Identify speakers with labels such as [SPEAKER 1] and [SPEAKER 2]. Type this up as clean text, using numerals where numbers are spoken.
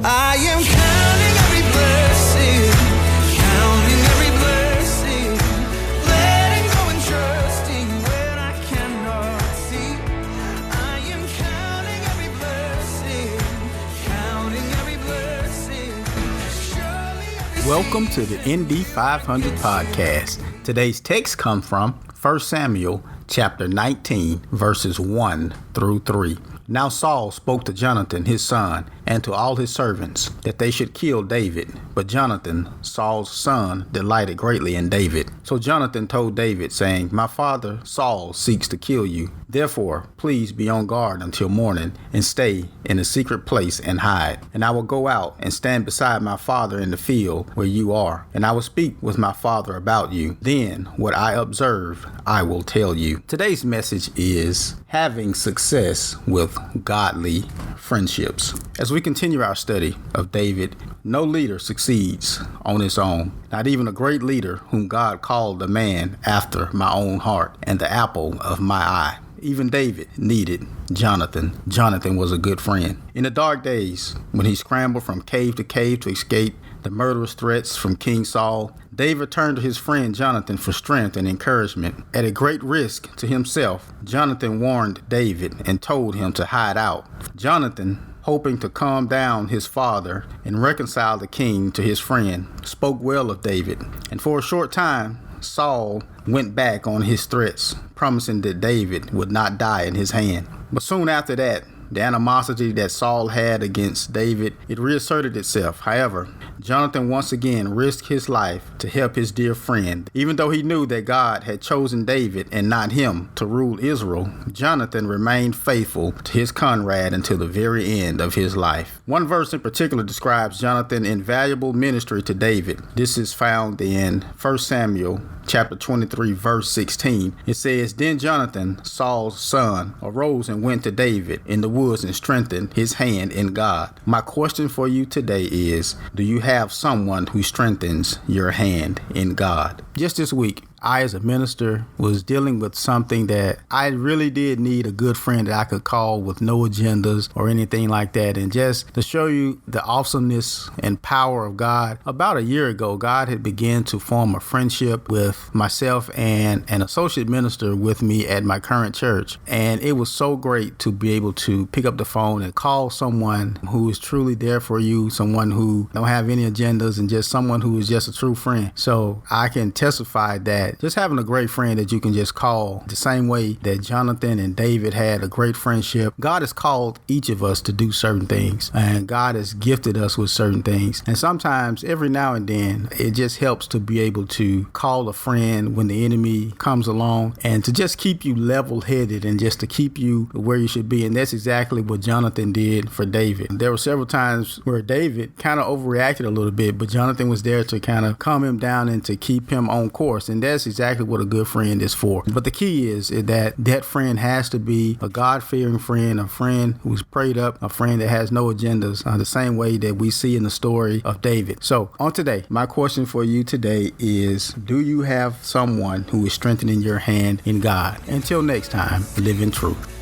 [SPEAKER 1] I am counting every blessing, counting every blessing, letting go and trusting when I cannot see. I am counting every blessing, counting every blessing.
[SPEAKER 2] Welcome to the ND 500 podcast. Today's text comes from 1 Samuel chapter 19, verses 1 through 3. Now Saul spoke to Johnathan his son and to all his servants that they should kill David. But Johnathan, Saul's son, delighted greatly in David. So Johnathan told David, saying, My father Saul seeks to kill you. Therefore, please be on guard until morning and stay in a secret place and hide. And I will go out and stand beside my father in the field where you are. And I will speak with my father about you. Then what I observe, I will tell you. Today's message is having success with godly friendships. As we continue our study of David, no leader succeeds on his own, not even a great leader whom God called a man after my own heart and the apple of my eye. Even David needed Johnathan. Johnathan was a good friend. In the dark days, when he scrambled from cave to cave to escape the murderous threats from King Saul, David turned to his friend Johnathan for strength and encouragement. At a great risk to himself, Johnathan warned David and told him to hide out. Johnathan, hoping to calm down his father and reconcile the king to his friend, spoke well of David. And for a short time, Saul went back on his threats, promising that David would not die in his hand. But soon after that, the animosity that Saul had against David, it reasserted itself. However, Johnathan once again risked his life to help his dear friend. Even though he knew that God had chosen David and not him to rule Israel, Johnathan remained faithful to his comrade until the very end of his life. One verse in particular describes Jonathan's invaluable ministry to David. This is found in 1 Samuel chapter 23, verse 16. It says, Then Johnathan, Saul's son, arose and went to David in the woods and strengthened his hand in God. My question for you today is, do you have someone who strengthens your hand in God? Just this week, I, as a minister, was dealing with something that I really did need a good friend that I could call with no agendas or anything like that. And just to show you the awesomeness and power of God, about a year ago, God had begun to form a friendship with myself and an associate minister with me at my current church. And it was so great to be able to pick up the phone and call someone who is truly there for you, someone who don't have any agendas, and just someone who is just a true friend. So I can testify that just having a great friend that you can just call the same way that Johnathan and David had a great friendship. God has called each of us to do certain things, and God has gifted us with certain things. And sometimes, every now and then, it just helps to be able to call a friend when the enemy comes along and to just keep you level-headed and just to keep you where you should be. And that's exactly what Johnathan did for David. There were several times where David kind of overreacted a little bit, but Johnathan was there to kind of calm him down and to keep him on course. And that's exactly what a good friend is for. But the key is that that friend has to be a God-fearing friend, a friend who's prayed up, a friend that has no agendas, the same way that we see in the story of David. So on today, my question for you today is, do you have someone who is strengthening your hand in God? Until next time, live in truth.